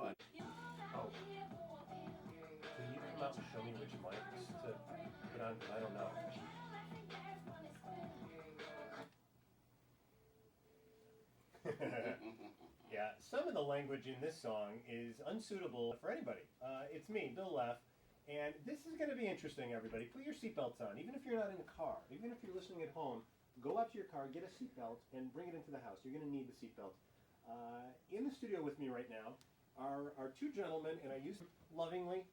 fun. Oh. Can you come out and show me which mics to put on? Because I don't know. Yeah, some of the language in this song is unsuitable for anybody. It's me, Bill Leff, and this is going to be interesting, everybody. Put your seatbelts on, even if you're not in a car. Even if you're listening at home, go out to your car, get a seatbelt, and bring it into the house. You're going to need the seatbelt. In the studio with me right now are two gentlemen, and I use them lovingly.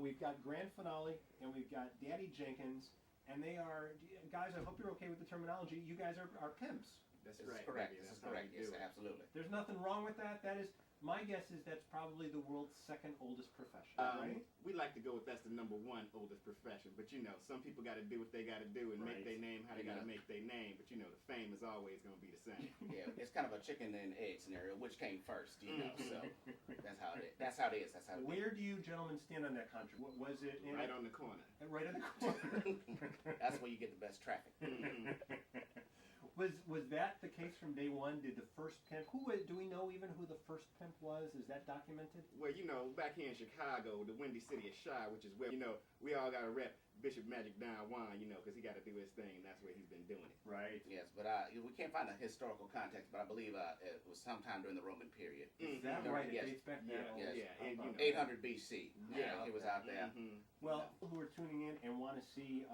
We've got Grand Finale, and we've got Daddy Jenkins, and they are, guys, I hope you're okay with the terminology, you guys are pimps. That's This right. is correct. Baby. This That's is how correct. we Yes, do it. absolutely. There's nothing wrong with that. That is, my guess is that's probably the world's second oldest profession, right? We like to go with that's the #1 oldest profession, but you know, some people got to do what they got to do and Right. make their name how they got to Yeah. make their name. But you know, the fame is always going to be the same. Yeah, it's kind of a chicken and egg scenario. Which came first, you know? So that's how it is. That's how it is. That's how it is. Where do you gentlemen stand on that contract? What was it? Right on the corner. Right on the corner. That's where you get the best traffic. Was that the case from day one? Did the first pimp? Do we know even who the first pimp was? Is that documented? Well, you know, back here in Chicago, the Windy City of Shy, which is where, you know, we all got to rep Bishop Magic Don Juan, you know, because he got to do his thing, and that's where he's been doing it. Right. Yes, but we can't find a historical context, but I believe it was sometime during the Roman period. Is that Mhm. right? Yes. It dates back Yeah, that old? yes. yeah, and, you know, 800 BC. Yeah. He was out there. Mhm. Well, people who are tuning in and want to see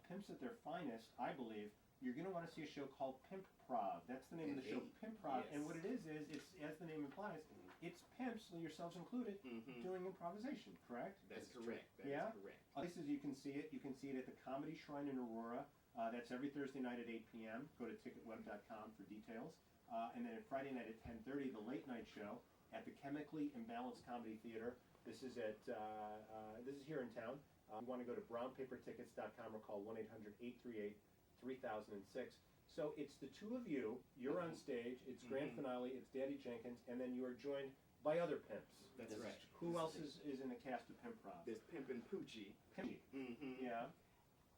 pimps at their finest, I believe, you're going to want to see a show called Pimprov. That's the name of the show, Indeed. Pimprov. Yes. And what it is it's, as the name implies, it's pimps, yourselves included, Mhm. doing improvisation, correct? That's This is correct. That is Yeah? correct. Places you can see it. You can see it at the Comedy Shrine in Aurora. That's every Thursday night at 8 p.m. Go to ticketweb.com for details. And then Friday night at 10:30, the late night show at the Chemically Imbalanced Comedy Theater. This is at this is here in town. You want to go to brownpapertickets.com or call 1-800-838-3006. So it's the two of you. You're on stage. It's Grand Finale. It's Daddy Jenkins, and then you are joined by other pimps. That's This is right. Who else is in the cast of Pimprov? There's Pimpin' Poochie. Pimpy. Mm-hmm. Yeah.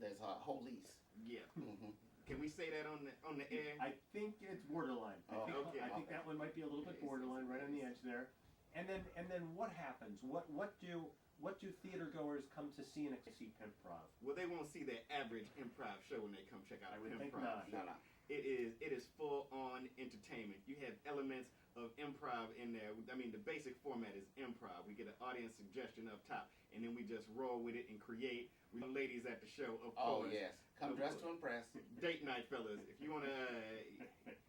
There's Holies. Yeah. Mm-hmm. Can we say that on the air? I think it's borderline. Oh, okay. I think that one might be a little bit borderline, right on the edge there. And then what happens? What do theater goers come to see in a see Pimprov? Well, they won't see their average improv show when they come check out I a would think Pimprov not. show. No. It is full on entertainment. You have elements of improv in there. I mean, the basic format is improv. We get an audience suggestion up top, and then we just roll with it and create. We the ladies at the show, of Oh, course. yes. Come Of dressed to course. impress. Date night, fellas. If you wanna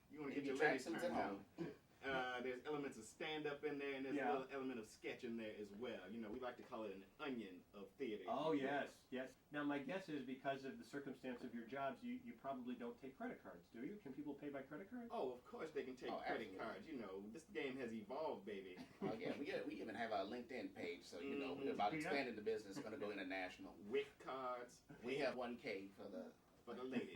In get your your ladies tracksuits turned at out. home. There's elements of stand up in there, and there's Yeah. a little element of sketch in there as well. You know, we like to call it an onion of theater. Oh yes, yes. Now my guess is because of the circumstance of your jobs, you probably don't take credit cards, do you? Can people pay by credit card? Oh, of course they can take Oh, credit absolutely. cards. You know, this game has evolved, baby. Oh, yeah, we even have a LinkedIn page, so you know we're about Yeah. expanding the business. Going to go international. WIC cards We have 1K for the for the ladies.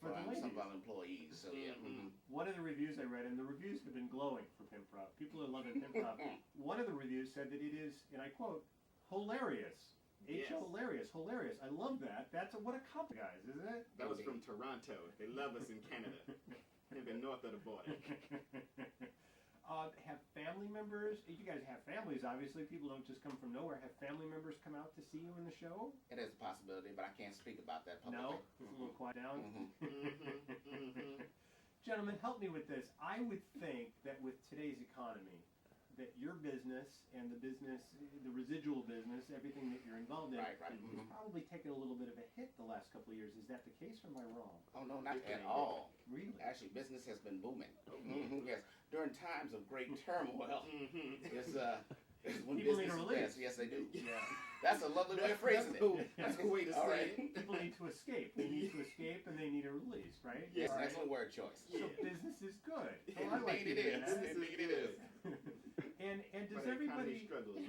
For the ladies. some of our employees. So yeah. Mhm. One of the reviews I read, and the reviews have been glowing for Pimprov. People are loving Pimprov. One of the reviews said that it is, and I quote, hilarious. Yes. Hilarious. I love that. What a couple, guys, isn't it? That was from Toronto. They love us in Canada. They've been north of the border. Have family members, you guys have families, obviously. People don't just come from nowhere. Have family members come out to see you in the show? It is a possibility, but I can't speak about that publicly. No? It's a little quiet down. Mhm. Gentlemen, help me with this. I would think that with today's economy, that your business and the residual business, everything that you're involved in, Right. has probably taken a little bit of a hit the last couple of years. Is that the case, or am I wrong? Oh no, not Okay. at all. Really? Actually, business has been booming. Yes, during times of great turmoil, it's when People need business a is release. best. Yes, they do. Yeah. That's a lovely way of phrasing it. That's the way to All say right. it. People need to escape. They need to escape, and they need a release, right? Yes, All right. Excellent word choice. So Yeah. business is good. Oh, I like Indeed to it hear is. that. Indeed it is. And But does the economy everybody? struggles,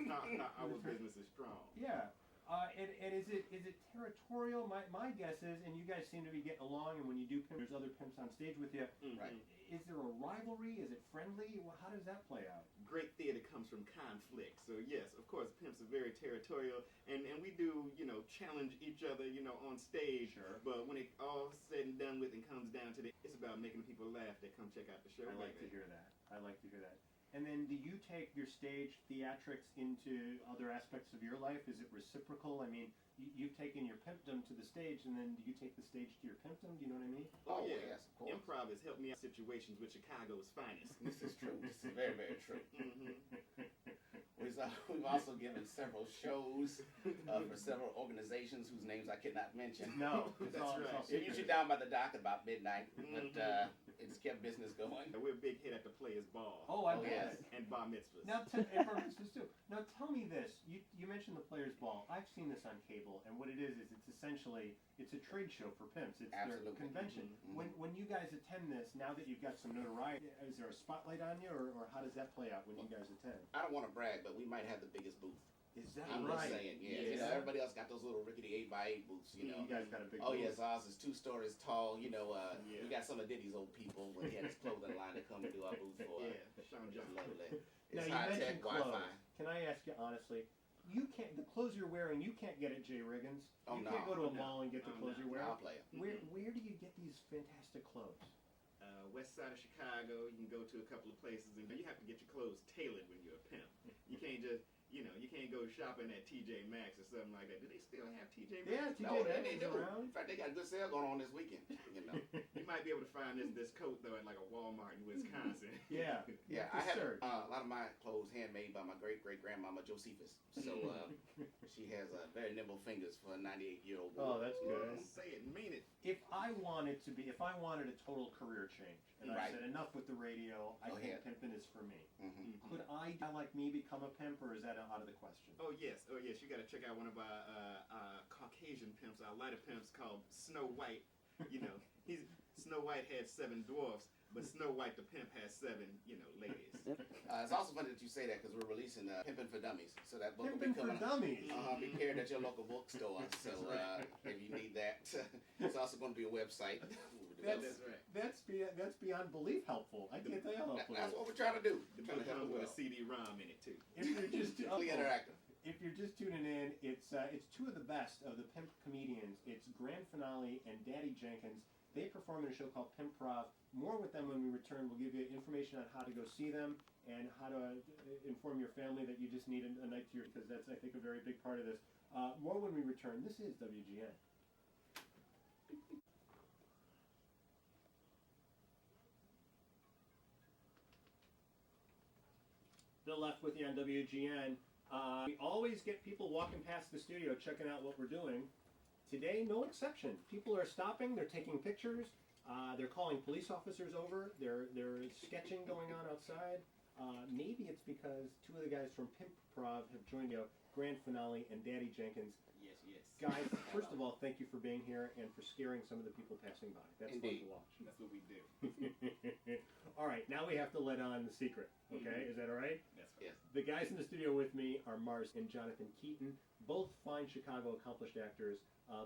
you know, our business is strong. Yeah. And is it territorial? My guess is, and you guys seem to be getting along, and when you do pimp, there's other pimps on stage with you. Mhm. Right. Is there a rivalry? Is it friendly? Well, how does that play out? Great theater comes from conflict. So yes, of course, pimps are very territorial, and we do, you know, challenge each other, you know, on stage. Sure. But when it all said and done with and comes down to it's about making people laugh that come check out the show. I like to baby. hear that. I like to hear that. And then do you take your stage theatrics into other aspects of your life? Is it reciprocal? I mean, you've taken your pimpdom to the stage, and then do you take the stage to your pimpdom? Do you know what I mean? Oh, yes, of course. Improv has helped me out in situations with Chicago's finest. This is true. This is very, very true. We've also given several shows for several organizations whose names I cannot mention. No, That's right. They're usually down by the dock at about midnight, but it's kept business going. We're a big hit at the Players Ball. Oh, I yes. bet. And bar mitzvahs. Now, and bar mitzvahs too. Now, tell me this. You mentioned the Players Ball. I've seen this on cable, and what it is it's essentially it's a trade show for pimps. It's Absolutely. their convention. When you guys attend this, now that you've got some notoriety, is there a spotlight on you, or how does that play out when you guys attend? I don't want to brag, but we might have the biggest booth. Is that I'm right? just saying, yeah. You know, everybody else got those little rickety 8x8 booths, you know. You guys got a big Oh, booth. yes, ours is 2 stories tall. You know, Yeah. we got some of Diddy's old people when he had his clothing line to come and do our booth for us. Yeah, Sean Just John. lovely. Now, It's you high-tech mentioned clothes. Wi-Fi. Can I ask you honestly? The clothes you're wearing, you can't get at J. Riggins. Oh, you no. can't go to a No. mall and get the Oh, clothes no. you're wearing. I'll play it. Where do you get these fantastic clothes? West side of Chicago, you can go to a couple of places, and you have to get your clothes tailored when you're a pimp. You can't just, you can't go shopping at TJ Maxx or something like that. Do they still have TJ Maxx? Yeah, TJ No, Maxx they is do. around. In fact, they got a good sale going on this weekend. You know. You might be able to find this coat though at like a Walmart in Wisconsin. Yeah. Yeah, for I have sure. a lot of my clothes handmade by my great-great-grandmama Josephus. So she has very nimble fingers for a 98-year-old woman. Oh, that's good. Say it, mean it. If I wanted a total career change, and I Right. said enough with the radio, I Go think ahead. pimping is for me. Mhm. Could I, guy like me, become a pimp, or is that out of the question? Oh yes. You got to check out one of our Caucasian pimps, our lighter pimps called Snow White. Snow White had 7 dwarfs, but Snow White the pimp has 7, ladies. It's also funny that you say that because we're releasing Pimpin' for Dummies. So that book will be Pimping for coming out. dummies. Be carried at your local bookstore. So if you need that, it's also going to be a website. That's right. That's beyond belief helpful. I can't tell you how helpful. That's what we're trying to do. The Trying book to help comes the with a world. CD-ROM in it too. If you're just Fully interactive. If you're just tuning in, it's 2 of the best of the pimp comedians. It's Grand Finale and Daddy Jenkins. They perform in a show called Pimprov. More with them when we return. We'll give you information on how to go see them and how to inform your family that you just need a night to your, because that's, I think, a very big part of this. More when we return. This is WGN. Bill Leff with you on WGN. We always get people walking past the studio checking out what we're doing. Today, no exception. People are stopping, they're taking pictures, they're calling police officers over, there's sketching going on outside. Maybe it's because 2 of the guys from Pimprov have joined you, Grand Finale and Daddy Jenkins. Yes. Guys, first of all, thank you for being here and for scaring some of the people passing by. That's Indeed. fun to watch. That's what we do. All right, now we have to let on the secret, okay? Is that all right? That's right. Yes. The guys in the studio with me are Marz and Jonathan Keaton, both fine Chicago accomplished actors,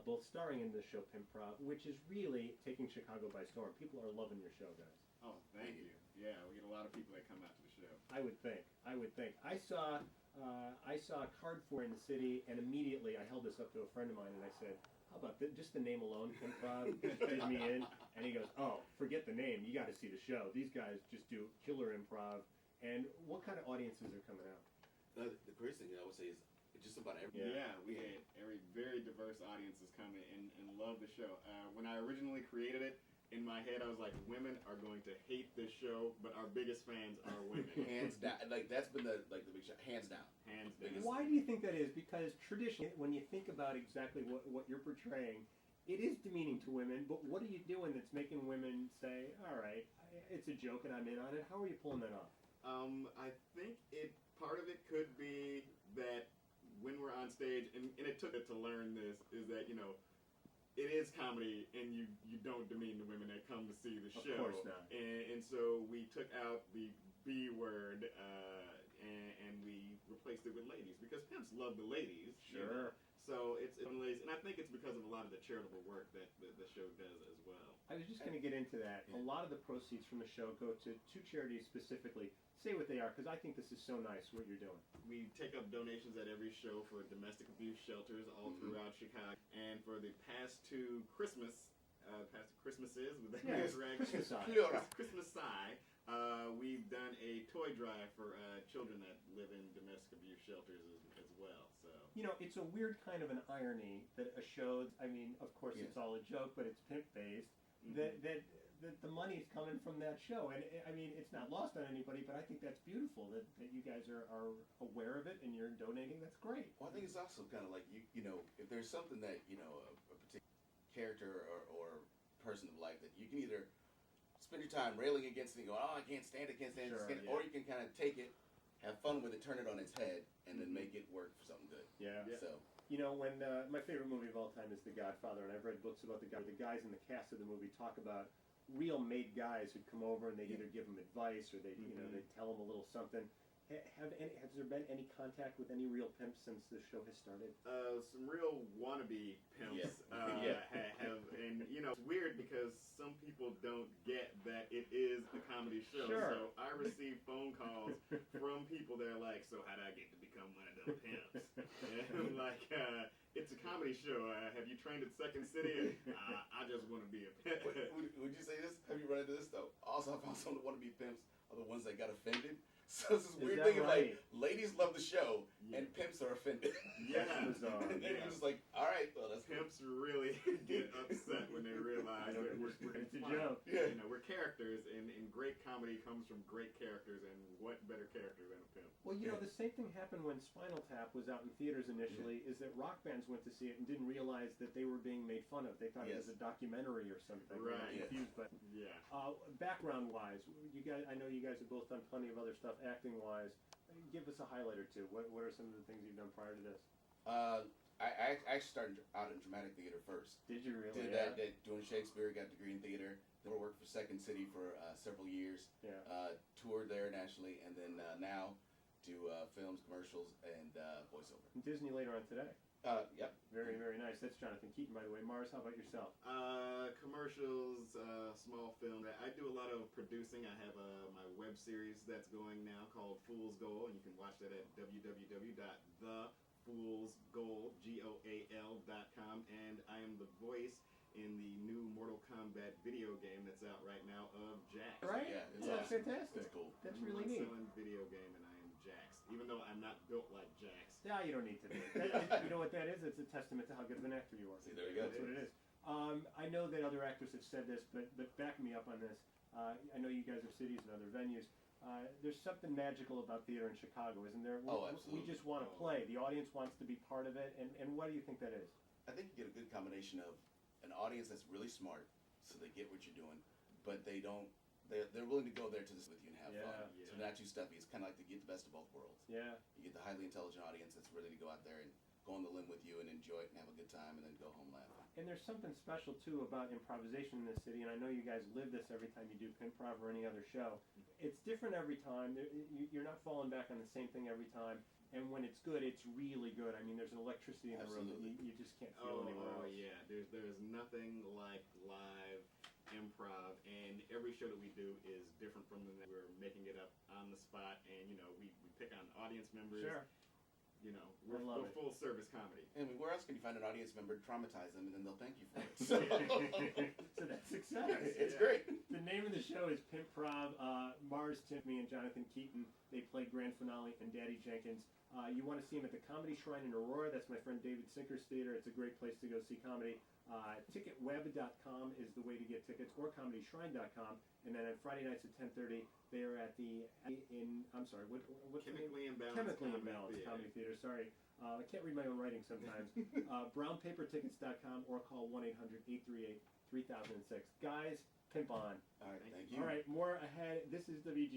both starring in this show Pimprov, which is really taking Chicago by storm. People are loving your show, guys. Oh, thank you. Yeah, we get a lot of people that come out to the show. I would think. I saw a card for in the city, and immediately I held this up to a friend of mine, and I said, "How about just the name alone, Pimprov, did me in?" And he goes, "Oh, forget the name. You got to see the show. These guys just do killer improv." And what kind of audiences are coming out? The greatest thing I would say is just about every. Yeah, we had very diverse audiences come in and love the show. When I originally created it, in my head I was like, women are going to hate this show, but our biggest fans are women. Hands down, like that's been the big shot. Hands down. Hands down. Why do you think that is? Because traditionally, when you think about exactly what you're portraying, it is demeaning to women, but what are you doing that's making women say, all right, it's a joke and I'm in on it? How are you pulling that off? I think part of it could be that when we're on stage, and it took it to learn this, is that, it is comedy, and you don't demean the women that come to see the show. Of course not. And so we took out the B word, and we replaced it with ladies, because pimps love the ladies. Sure. So it's ladies, and I think it's because of a lot of the charitable work that the show does as well. I was just going to get into that. A lot of the proceeds from the show go to 2 charities specifically. Say what they are, because I think this is so nice what you're doing. We take up donations at every show for domestic abuse shelters all throughout Chicago. And for the past 2 Christmases, with the Yes, enraged Christmas side. Plural. Christmas side, We've done a toy drive for children that live in domestic abuse shelters as well. So You know, it's a weird kind of an irony that a show, I mean, of course Yeah. it's all a joke, but it's pimp-based, Mhm. that the money's coming from that show. And I mean, it's not lost on anybody, but I think that's beautiful that you guys are aware of it and you're donating. That's great. Well, I think it's also kind of like you know, if there's something that a particular character or person of life that you can either spend your time railing against it and go, oh, I can't stand it, can't stand Sure, it, yeah. or you can kind of take it, have fun with it, turn it on its head, and then make it work for something good. Yeah. Yeah. So You know, when my favorite movie of all time is The Godfather, and I've read books about the guys in the cast of the movie talk about real made guys who'd come over and they'd either give them advice or they'd they'd tell them a little something. Has there been any contact with any real pimps since the show has started? Some real wannabe pimps Yeah. have, and it's weird because some people don't get that it is a comedy show. Sure. So I receive phone calls from people that are like, "So how do I get to become one of them pimps?" And I'm like, "It's a comedy show. Have you trained at Second City?" I just want to be a pimp. would you say this? Have you run into this though? Also, I found some of the wannabe pimps are the ones that got offended. So it's this weird that thing of right? like, ladies love the show, Yeah. and pimps are offended. Yeah. That's bizarre. And then you're just like, all right, well, that's Pimps really get upset when they realize I don't that we're understand. It's a fun. joke. Yeah. We're characters, and great comedy comes from great characters, and what better character than a pimp? Well, the same thing happened when Spinal Tap was out in theaters initially, is that rock bands went to see it and didn't realize that they were being made fun of. They thought it was a documentary or something. They were Right. confused, but Yeah. background-wise, I know you guys have both done plenty of other stuff acting-wise. Give us a highlight or two. What are some of the things you've done prior to this? I actually started out in dramatic theater first. Did you really? Did that doing Shakespeare, got a degree in theater. Then I worked for Second City for several years. Yeah. Toured there nationally, and then now do films, commercials, and voiceover. Disney later on today. Yep. Very, very nice. That's Jonathan Keaton, by the way. Marz, how about yourself? Commercials, small film. I do a lot of producing. I have my web series that's going now called Fool's Goal, and you can watch that at www.thefoolsgoal.com. And I am the voice in the new Mortal Kombat video game that's out right now of Jax. Right? Yeah, it's That's awesome. fantastic. It's cool. That's I'm really an neat. excellent video game, and I am Jax, even though I'm not built like Jax. Yeah, you don't need to be. You know what that is? It's a testament to how good of an actor you are. See, there you go. That's what it is. I know that other actors have said this, but back me up on this. I know you guys are cities and other venues. There's something magical about theater in Chicago, isn't there? Oh, We absolutely. just want to play. The audience wants to be part of it. And why do you think that is? I think you get a good combination of an audience that's really smart, so they get what you're doing, but they don't. They're willing to go there to this with you and have fun. Yeah. So they're not too stuffy. It's kind of like to get the best of both worlds. Yeah. You get the highly intelligent audience that's ready to go out there and go on the limb with you and enjoy it and have a good time, and then go home laughing. And there's something special too about improvisation in this city, and I know you guys live this every time you do Pimprov or any other show. It's different every time. You're not falling back on the same thing every time, and when it's good, it's really good. I mean, there's an electricity in the room that you just can't feel anywhere else. Yeah. There's nothing like live improv, and every show that we do is different from the we're making it up on the spot, and we pick on audience members. Sure. We're love it. full service comedy. I mean, where else can you find an audience member, traumatize them, and then they'll thank you for it? So, So that's success. it's Yeah. great. The name of the show is Pimprov. Marz, Tiffany, and Jonathan Keaton. They play Grand Finale and Daddy Jenkins. You want to see them at the Comedy Shrine in Aurora. That's my friend David Sinker's theater. It's a great place to go see comedy. Ticketweb.com is the way to get tickets, or ComedyShrine.com. And then on Friday nights at 10:30, they are at what's the name? Chemically Imbalanced Chemically Comedy Imbalanced Theater. Comedy Theater. Sorry, I can't read my own writing sometimes. Brownpapertickets.com or call 1-800-838-3006. Guys, pimp on. All right, thank you. All right, more ahead. This is WG.